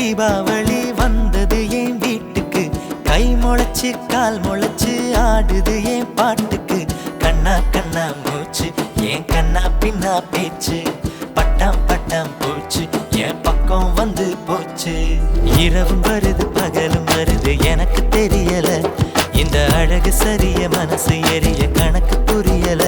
தீபாவளி வந்தது என் வீட்டுக்கு. கை முளைச்சு கால் முளைச்சு ஆடுது என் பாட்டுக்கு. கண்ணா கண்ணா மூச்சு என் கண்ணா பின்னா பேச்சு. பட்டாம் பட்டாம் பூச்சு என் பக்கம் வந்து போச்சு. இரவும் வருது பகலும் வருது எனக்கு தெரியல. இந்த அழகு சரிய மனசு எரிய கணக்கு புரியல.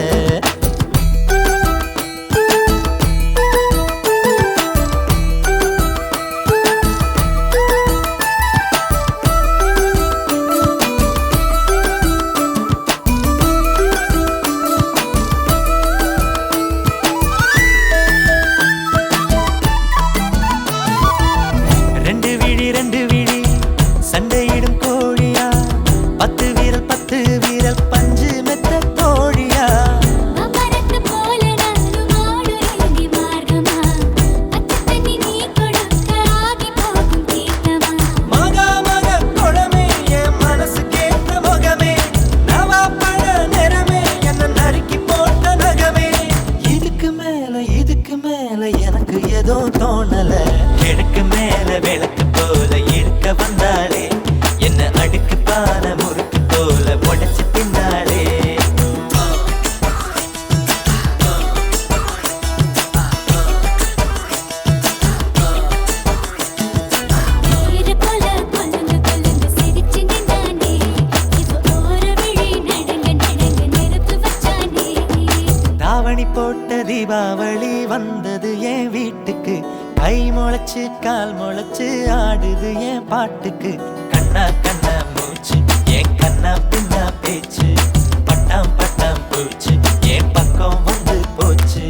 ரெண்டு விழி சண்டையிடும் கோழியா. 10 வீரல் 10 வீரல் பஞ்சு மெத்த தோழியா. மகா மக குளமே என் மனசு கேட்ட முகமே. நவா பழ நிறமே என்ன நறுக்கி போட்ட நகமே. இதுக்கு மேல எனக்கு ஏதோ தோணல. கிழக்கு மேல விளக்கு போல இருக்க வந்தாளே. என்ன அடுக்கு பான முறுக்கு போல உடைச்சு பின்னாளே. தாவணி போட்ட தீபாவளி வந்தது என் வீட்டுக்கு. கை முளைச்சு கால் முளைச்சு ஆடுது என் பாட்டுக்கு. கண்ணா கண்ணா மூச்சு என் கண்ணா பின்னா பேச்சு. பட்டாம் பட்டாம் பூச்சு என் பக்கம் வந்து போச்சு.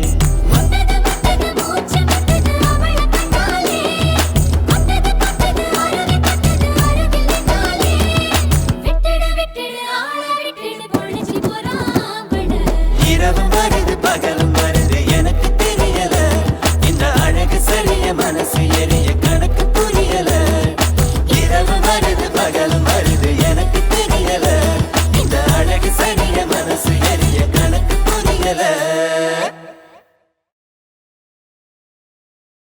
இரவும் வருது பகலும் வருது எனக்கு தெரியல. இந்த அழகு சரிய மனசு எரிய கணக்கு புரியல. இரவு வருது பகலும் வருது எனக்கு தெரியல. இந்த அழகு சரிய மனசு எரிய கணக்கு புரியல.